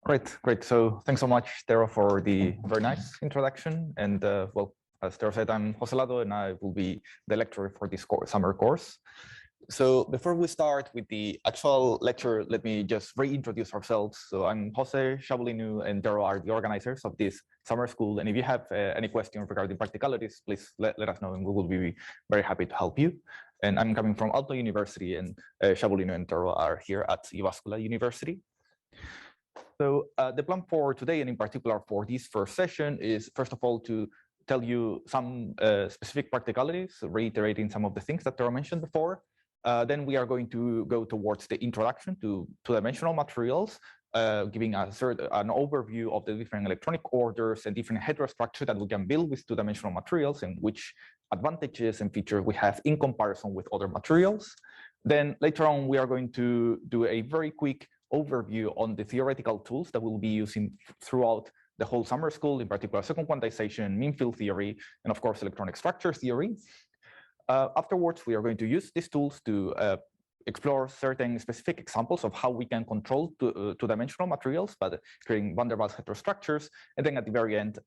Great. So thanks so much, Tero, for the very nice introduction. And well, as Tero said, I'm Jose Lado, and I will be the lecturer for this summer course. So before we start with the actual lecture, let me just reintroduce ourselves. So I'm Jose, Shabolinu, and Tero are the organizers of this summer school. And if you have any questions regarding practicalities, please let us know, and we will be very happy to help you. And I'm coming from Aalto University, and Shabolinu and Tero are here at Jyväskylä University. So the plan for today, and in particular for this first session, is first of all to tell you some specific practicalities, reiterating some of the things that Tero mentioned before. Then we are going to go towards the introduction to two-dimensional materials, giving an overview of the different electronic orders and different heterostructure that we can build with two-dimensional materials, and which advantages and features we have in comparison with other materials. Then later on, we are going to do a very quick overview on the theoretical tools that we'll be using throughout the whole summer school, in particular second quantization, mean field theory, and of course electronic structure theory. Afterwards, we are going to use these tools to explore certain specific examples of how we can control two-dimensional materials by creating van der Waals heterostructures. And then at the very end,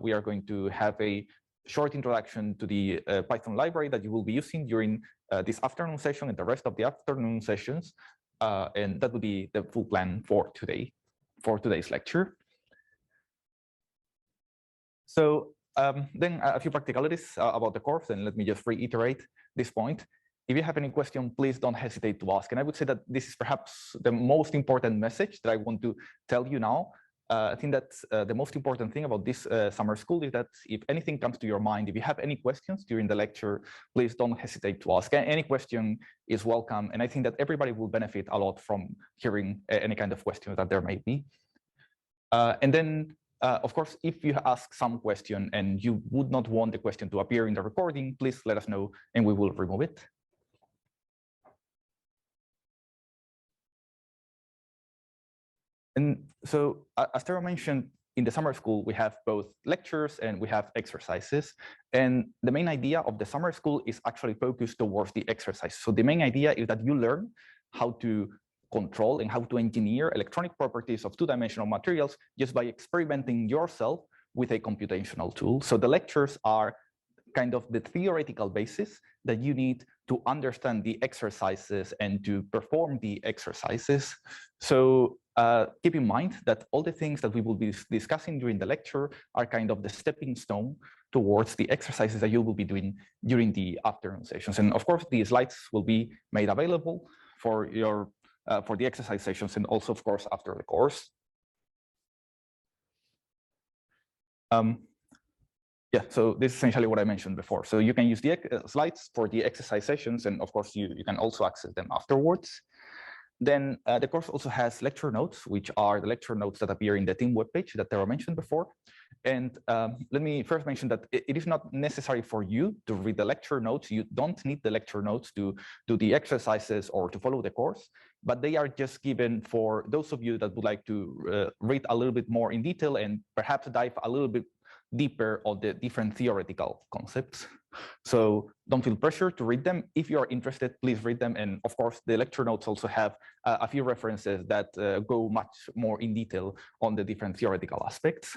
we are going to have a short introduction to the Python library that you will be using during this afternoon session and the rest of the afternoon sessions. And that will be the full plan for today's lecture. So then a few practicalities about the course, and let me just reiterate this point. If you have any question, please don't hesitate to ask. And I would say that this is perhaps the most important message that I want to tell you now. I think that the most important thing about this summer school is that if anything comes to your mind, if you have any questions during the lecture, please don't hesitate to ask. Any question is welcome. And I think that everybody will benefit a lot from hearing any kind of question that there may be. And then, of course, if you ask some question and you would not want the question to appear in the recording, please let us know and we will remove it. And so, as Tero mentioned, in the summer school, we have both lectures and we have exercises. And the main idea of the summer school is actually focused towards the exercise. So the main idea is that you learn how to control and how to engineer electronic properties of two-dimensional materials just by experimenting yourself with a computational tool. So the lectures are kind of the theoretical basis that you need to understand the exercises and to perform the exercises. So keep in mind that all the things that we will be discussing during the lecture are kind of the stepping stone towards the exercises that you will be doing during the afternoon sessions. And of course, the slides will be made available for the exercise sessions and also, of course, after the course. Yeah, so this is essentially what I mentioned before. So you can use the slides for the exercise sessions, and of course, you can also access them afterwards. Then the course also has lecture notes, which are the lecture notes that appear in the team webpage that Tero mentioned before. And let me first mention that it is not necessary for you to read the lecture notes. You don't need the lecture notes to do the exercises or to follow the course, but they are just given for those of you that would like to read a little bit more in detail and perhaps dive a little bit deeper on the different theoretical concepts. So don't feel pressure to read them. If you are interested, please read them. And of course, the lecture notes also have a few references that go much more in detail on the different theoretical aspects.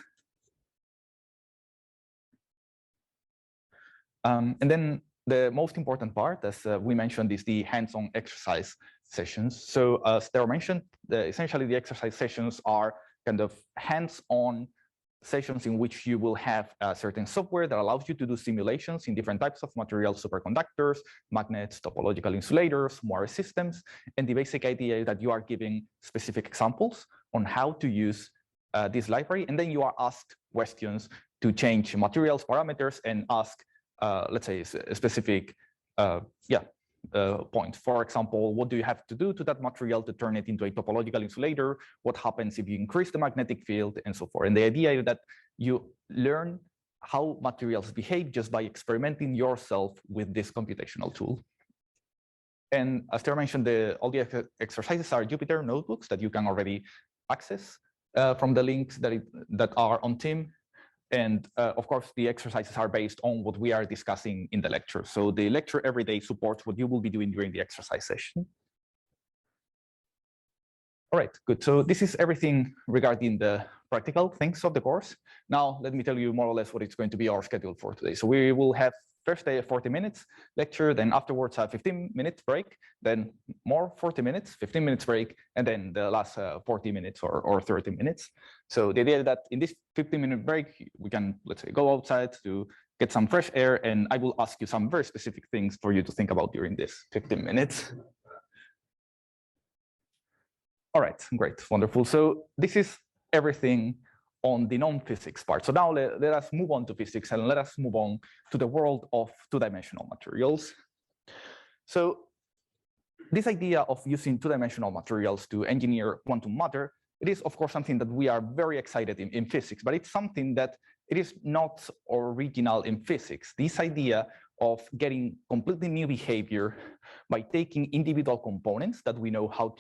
And then the most important part, as we mentioned, is the hands-on exercise sessions. So as Tero mentioned, essentially the exercise sessions are kind of hands-on sessions in which you will have a certain software that allows you to do simulations in different types of materials, superconductors, magnets, topological insulators, Moire systems. And the basic idea is that you are giving specific examples on how to use this library. And then you are asked questions to change materials parameters and ask, let's say, a specific point. For example, what do you have to do to that material to turn it into a topological insulator? What happens if you increase the magnetic field, and so forth? And the idea is that you learn how materials behave just by experimenting yourself with this computational tool. And as Tero mentioned, all the exercises are Jupyter notebooks that you can already access from the links that are on Team. And of course, the exercises are based on what we are discussing in the lecture. So the lecture every day supports what you will be doing during the exercise session. All right, good. So this is everything regarding the practical things of the course. Now, let me tell you more or less what it's going to be our schedule for today. So we will have first day 40 minutes lecture, then afterwards a 15-minute break, then more 40 minutes, 15 minutes break, and then the last 40 minutes or 30 minutes. So the idea that in this 15-minute break, we can, let's say, go outside to get some fresh air, and I will ask you some very specific things for you to think about during this 15 minutes. All right, great, wonderful. So this is everything on the non-physics part. So now let us move on to physics and let us move on to the world of two-dimensional materials. So this idea of using two-dimensional materials to engineer quantum matter, it is of course something that we are very excited in physics, but it's something that it is not original in physics. This idea of getting completely new behavior by taking individual components that we know how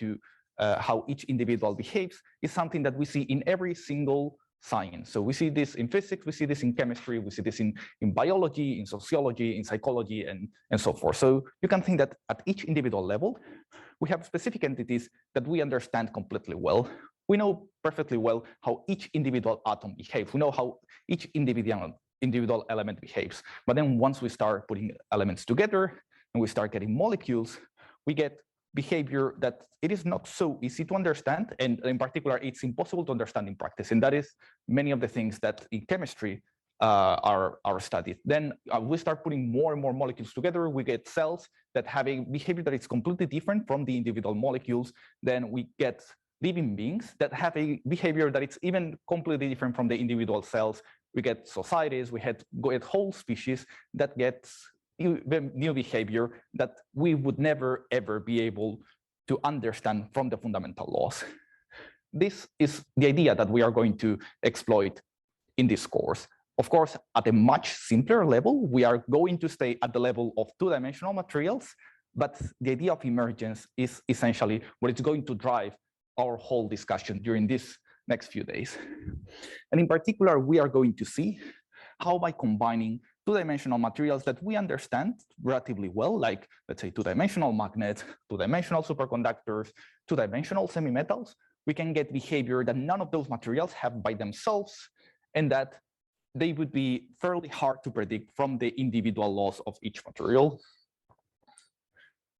each individual behaves is something that we see in every single science. So we see this in physics, we see this in chemistry, we see this in biology, in sociology, in psychology, and so forth. So you can think that at each individual level, we have specific entities that we understand completely well. We know perfectly well how each individual atom behaves. We know how each individual element behaves. But then once we start putting elements together and we start getting molecules, we get behavior that it is not so easy to understand, and in particular, it's impossible to understand in practice. And that is many of the things that in chemistry are studied. Then we start putting more and more molecules together. We get cells that have a behavior that is completely different from the individual molecules. Then we get living beings that have a behavior that it's even completely different from the individual cells. We get societies, we get whole species that get new behavior that we would never ever be able to understand from the fundamental laws. This is the idea that we are going to exploit in this course. Of course, at a much simpler level, we are going to stay at the level of two-dimensional materials, but the idea of emergence is essentially what is going to drive our whole discussion during these next few days. And in particular, we are going to see how by combining two-dimensional materials that we understand relatively well, like, let's say, two-dimensional magnets, two-dimensional superconductors, two-dimensional semimetals, we can get behavior that none of those materials have by themselves, and that they would be fairly hard to predict from the individual laws of each material.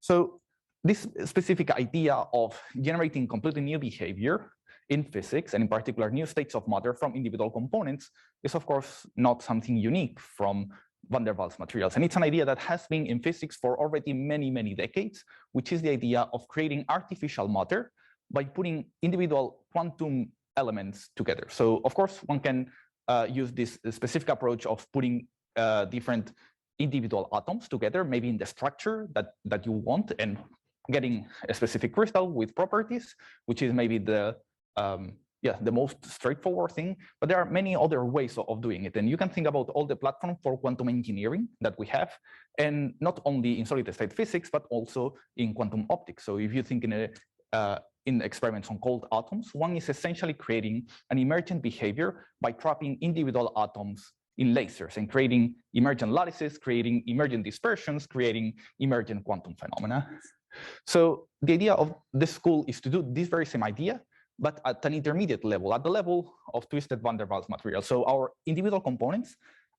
So this specific idea of generating completely new behavior in physics, and in particular new states of matter from individual components, is of course not something unique from van der Waals materials. And it's an idea that has been in physics for already many, many decades, which is the idea of creating artificial matter by putting individual quantum elements together. So of course, one can use this specific approach of putting different individual atoms together, maybe in the structure that you want, and getting a specific crystal with properties, which is maybe the most straightforward thing. But there are many other ways of doing it. And you can think about all the platforms for quantum engineering that we have, and not only in solid state physics, but also in quantum optics. So if you think in experiments on cold atoms, one is essentially creating an emergent behavior by trapping individual atoms in lasers and creating emergent lattices, creating emergent dispersions, creating emergent quantum phenomena. So the idea of this school is to do this very same idea, but at an intermediate level, at the level of twisted van der Waals material. So our individual components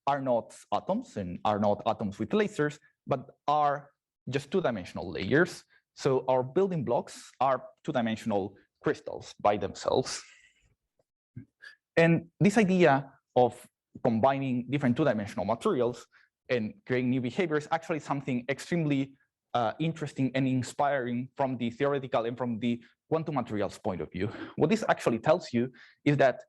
are not atoms and are not atoms with lasers, but are just two-dimensional layers. So our building blocks are two-dimensional crystals by themselves. And this idea of combining different two-dimensional materials and creating new behaviors actually something extremely interesting and inspiring from the theoretical and from the quantum materials point of view. What this actually tells you is that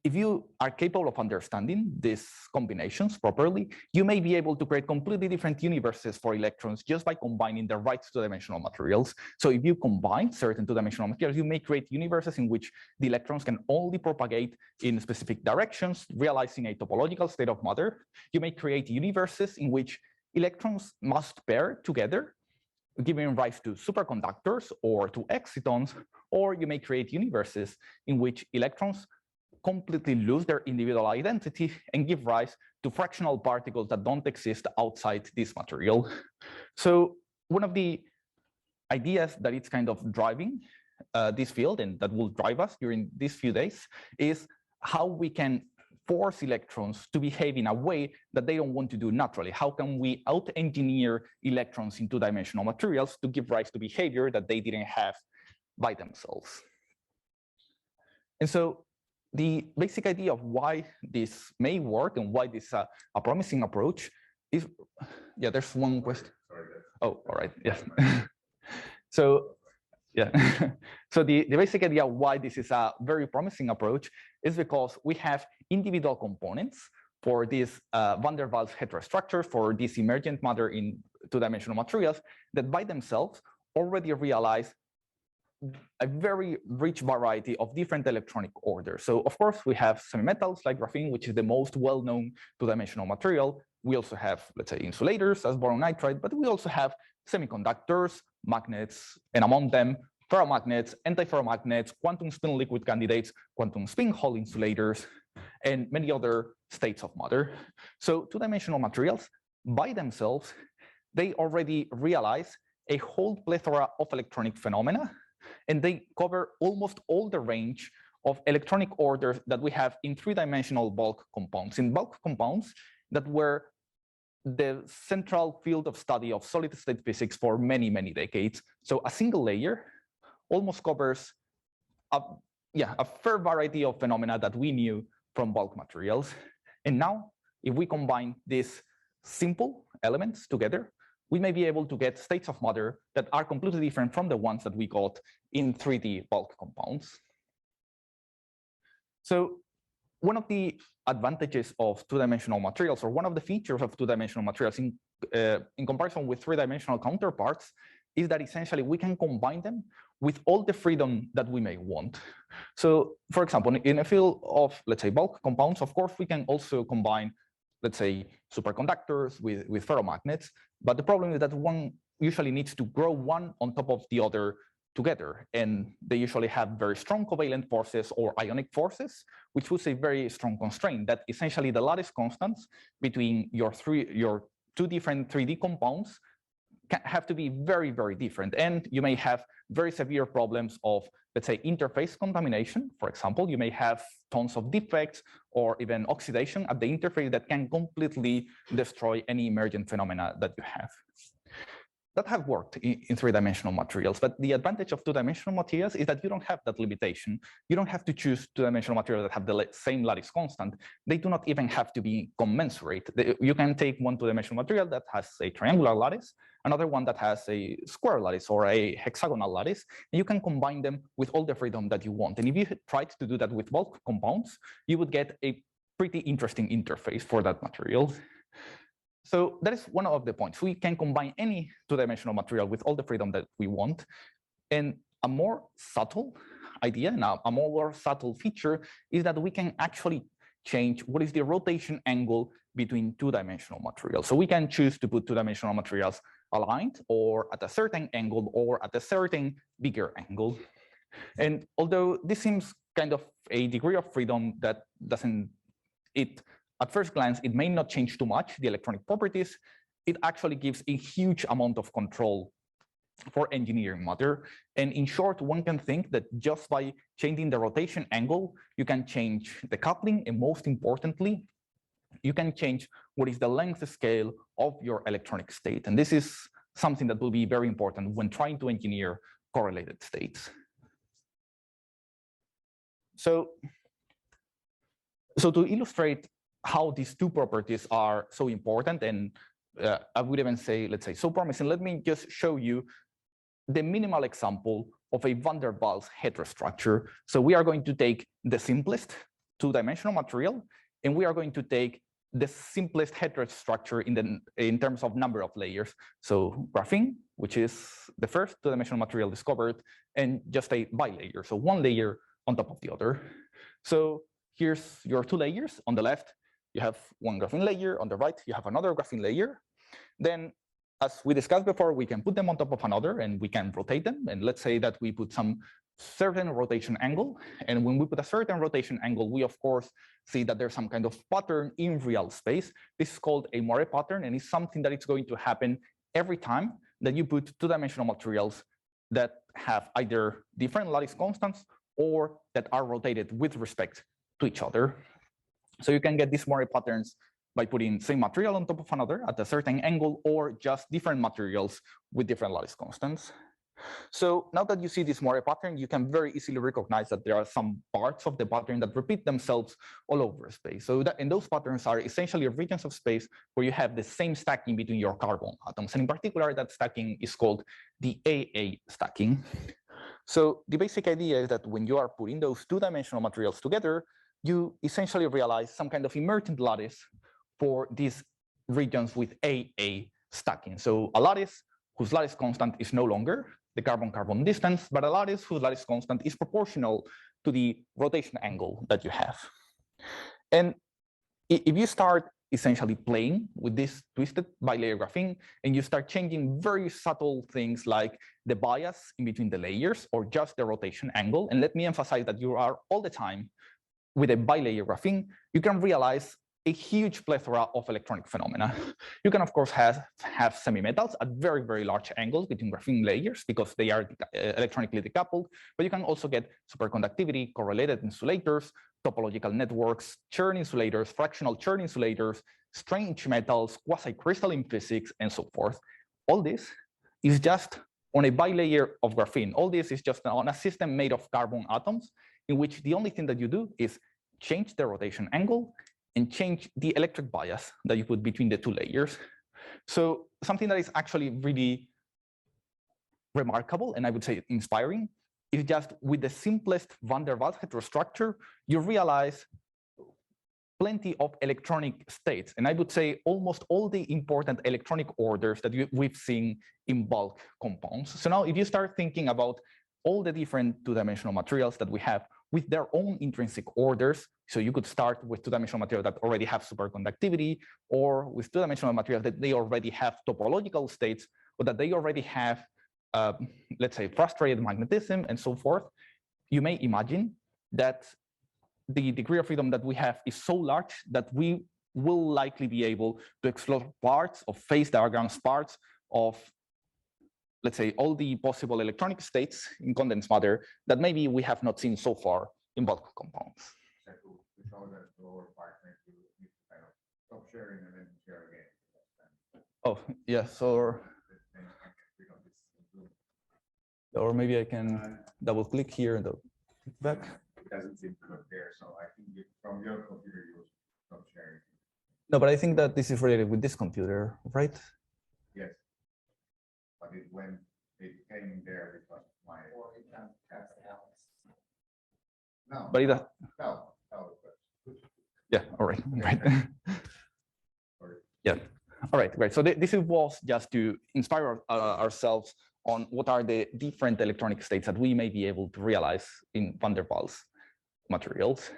if you are capable of understanding these combinations properly, you may be able to create completely different universes for electrons just by combining the right two-dimensional materials. So if you combine certain two-dimensional materials, you may create universes in which the electrons can only propagate in specific directions, realizing a topological state of matter. You may create universes in which electrons must pair together, giving rise to superconductors or to excitons, or you may create universes in which electrons completely lose their individual identity and give rise to fractional particles that don't exist outside this material. So one of the ideas that it's kind of driving this field and that will drive us during these few days is how we can force electrons to behave in a way that they don't want to do naturally. How can we out-engineer electrons in two-dimensional materials to give rise to behavior that they didn't have by themselves? And so the basic idea of why this may work and why this is a promising approach is, yeah, there's one question. Oh, all right, yes. So, yeah. So the basic idea why this is a very promising approach is because we have individual components for this van der Waals heterostructure, for this emergent matter in two-dimensional materials that by themselves already realize a very rich variety of different electronic orders. So of course we have semimetals like graphene, which is the most well-known two-dimensional material. We also have, let's say, insulators as boron nitride, but we also have semiconductors, magnets, and among them, ferromagnets, antiferromagnets, quantum spin liquid candidates, quantum spin Hall insulators, and many other states of matter. So two-dimensional materials by themselves, they already realize a whole plethora of electronic phenomena, and they cover almost all the range of electronic orders that we have in three-dimensional bulk compounds. In bulk compounds that were the central field of study of solid-state physics for many, many decades. So a single layer almost covers a fair variety of phenomena that we knew from bulk materials. And now, if we combine these simple elements together, we may be able to get states of matter that are completely different from the ones that we got in 3D bulk compounds. So one of the advantages of two-dimensional materials, or one of the features of two-dimensional materials in comparison with three-dimensional counterparts, is that essentially we can combine them with all the freedom that we may want. So for example, in a field of, let's say, bulk compounds, of course, we can also combine, let's say, superconductors with ferromagnets. But the problem is that one usually needs to grow one on top of the other together, and they usually have very strong covalent forces or ionic forces, which was a very strong constraint that essentially the lattice constants between your two different 3D compounds have to be very, very different. And you may have very severe problems of, let's say, interface contamination. For example, you may have tons of defects or even oxidation at the interface that can completely destroy any emergent phenomena that you have. That have worked in three-dimensional materials, but the advantage of two-dimensional materials is that you don't have that limitation. You don't have to choose two-dimensional materials that have the same lattice constant. They do not even have to be commensurate. You can take one two-dimensional material that has a triangular lattice, another one that has a square lattice or a hexagonal lattice, and you can combine them with all the freedom that you want. And if you tried to do that with bulk compounds, you would get a pretty interesting interface for that material. So that is one of the points. We can combine any two-dimensional material with all the freedom that we want. And a more subtle idea, and a more subtle feature is that we can actually change what is the rotation angle between two-dimensional materials. So we can choose to put two-dimensional materials aligned or at a certain angle or at a certain bigger angle. And although this seems kind of a degree of freedom that at first glance, it may not change too much the electronic properties, it actually gives a huge amount of control for engineering matter. And in short, one can think that just by changing the rotation angle, you can change the coupling, and most importantly, you can change what is the length scale of your electronic state. And this is something that will be very important when trying to engineer correlated states. So to illustrate how these two properties are so important, and I would even say, let's say, so promising, let me just show you the minimal example of a van der Waals heterostructure. So we are going to take the simplest two-dimensional material, and we are going to take the simplest heterostructure in terms of number of layers. So graphene, which is the first two-dimensional material discovered, and just a bilayer, so one layer on top of the other. So here's your two layers. On the left, you have one graphene layer. On the right, you have another graphene layer. Then, as we discussed before, we can put them on top of another and we can rotate them. And let's say that we put some certain rotation angle. And when we put a certain rotation angle, we of course see that there's some kind of pattern in real space. This is called a moire pattern, and it's something that is going to happen every time that you put two-dimensional materials that have either different lattice constants or that are rotated with respect to each other. So you can get these Moiré patterns by putting same material on top of another at a certain angle, or just different materials with different lattice constants. So now that you see this Moiré pattern, you can very easily recognize that there are some parts of the pattern that repeat themselves all over space. So and those patterns are essentially regions of space where you have the same stacking between your carbon atoms. And in particular, that stacking is called the AA stacking. So the basic idea is that when you are putting those two-dimensional materials together, you essentially realize some kind of emergent lattice for these regions with AA stacking. So a lattice whose lattice constant is no longer the carbon-carbon distance, but a lattice whose lattice constant is proportional to the rotation angle that you have. And if you start essentially playing with this twisted bilayer graphene, and you start changing very subtle things like the bias in between the layers or just the rotation angle, and let me emphasize that you are all the time with a bilayer graphene, you can realize a huge plethora of electronic phenomena. You can, of course, have semimetals at very, very large angles between graphene layers because they are electronically decoupled, but you can also get superconductivity, correlated insulators, topological networks, churn insulators, fractional churn insulators, strange metals, quasi-crystalline physics, and so forth. All this is just on a bilayer of graphene. All this is just on a system made of carbon atoms in which the only thing that you do is change the rotation angle and change the electric bias that you put between the two layers. So something that is actually really remarkable, and I would say inspiring, is just with the simplest van der Waals heterostructure, you realize plenty of electronic states. And I would say almost all the important electronic orders that we've seen in bulk compounds. So now if you start thinking about all the different two-dimensional materials that we have with their own intrinsic orders, so you could start with two-dimensional material that already have superconductivity, or with two-dimensional material that they already have topological states, or that they already have, let's say, frustrated magnetism and so forth. You may imagine that the degree of freedom that we have is so large that we will likely be able to explore parts of phase diagrams, parts of, let's say, all the possible electronic states in condensed matter that maybe we have not seen so far in bulk compounds. Oh, yeah, so, or maybe I can double click here and click back. It doesn't seem to look there, so I think from your computer you stop sharing. No, but I think that this is related with this computer, right? Yes. But it came there because my no. But no. Yeah. All right. Right. Yeah. All right. Great. So this was just to inspire ourselves on what are the different electronic states that we may be able to realize in van der Waals materials.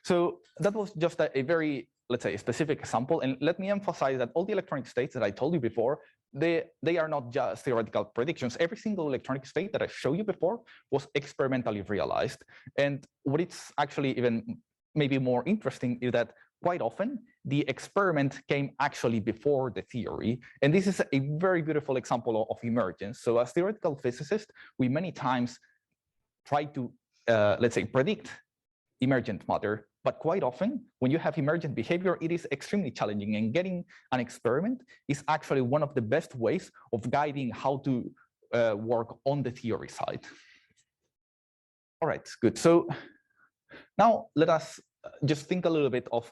So that was just a very, let's say, a specific example. And let me emphasize that all the electronic states that I told you before, they are not just theoretical predictions. Every single electronic state that I showed you before was experimentally realized. And what it's actually even maybe more interesting is that quite often the experiment came actually before the theory. And this is a very beautiful example of emergence. So as theoretical physicists, we many times try to, let's say, predict emergent matter. But quite often, when you have emergent behavior, it is extremely challenging. And getting an experiment is actually one of the best ways of guiding how to work on the theory side. All right, good. So now let us just think a little bit of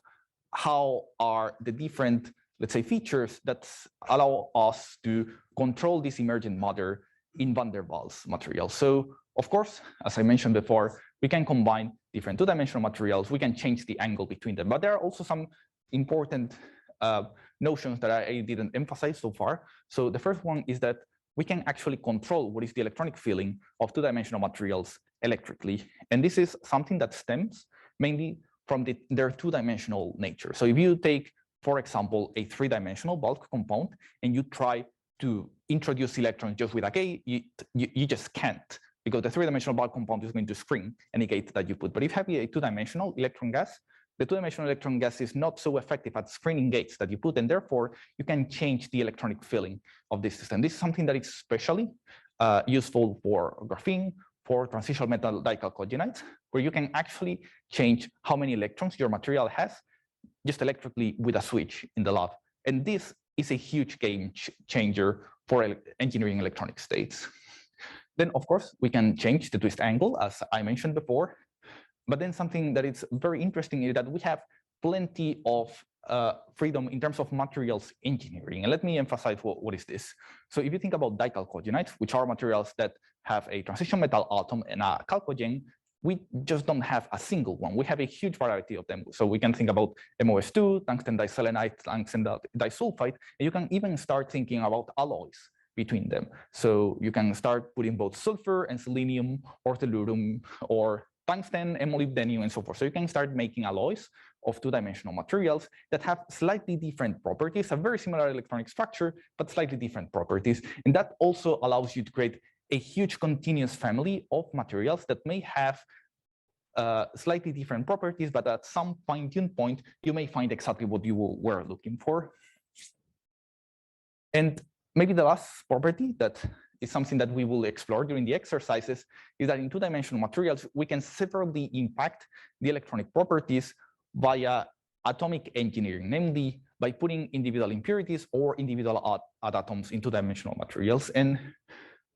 how are the different, let's say, features that allow us to control this emergent matter in van der Waals materials. So, of course, as I mentioned before, we can combine different two-dimensional materials. We can change the angle between them. But there are also some important notions that I didn't emphasize so far. So the first one is that we can actually control what is the electronic filling of two-dimensional materials electrically. And this is something that stems mainly from their two-dimensional nature. So if you take, for example, a three-dimensional bulk compound and you try to introduce electrons just with a gate, you just can't, because the three-dimensional bulk compound is going to screen any gate that you put. But if you have a two-dimensional electron gas, the two-dimensional electron gas is not so effective at screening gates that you put, and therefore you can change the electronic filling of this system. This is something that is especially useful for graphene, for transitional metal dichalcogenides, where you can actually change how many electrons your material has just electrically with a switch in the lab. And this is a huge game changer for engineering electronic states. Then, of course, we can change the twist angle, as I mentioned before. But then something that is very interesting is that we have plenty of freedom in terms of materials engineering. And let me emphasize what is this. So if you think about dichalcogenides, which are materials that have a transition metal atom and a chalcogen, we just don't have a single one. We have a huge variety of them. So we can think about MOS2, tungsten diselenide, tungsten disulfide, and you can even start thinking about alloys between them. So you can start putting both sulfur and selenium or tellurium or tungsten and molybdenum and so forth. So you can start making alloys of two-dimensional materials that have slightly different properties, a very similar electronic structure, but slightly different properties. And that also allows you to create a huge continuous family of materials that may have slightly different properties, but at some fine-tuned point, you may find exactly what you were looking for. And maybe the last property that is something that we will explore during the exercises is that in two-dimensional materials, we can severely impact the electronic properties via atomic engineering, namely by putting individual impurities or individual atoms in two-dimensional materials. And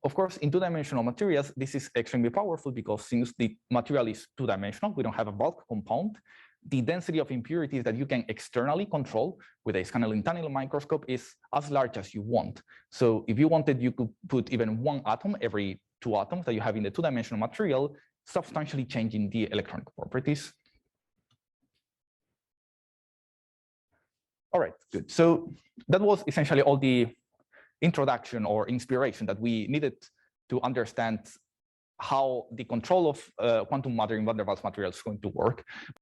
of course, in two-dimensional materials, this is extremely powerful because since the material is two-dimensional, we don't have a bulk compound, the density of impurities that you can externally control with a scanning tunnel microscope is as large as you want. So if you wanted, you could put even one atom every two atoms that you have in the two-dimensional material, substantially changing the electronic properties. All right, good. So that was essentially all the introduction or inspiration that we needed to understand how the control of quantum matter in van der Waals materials is going to work.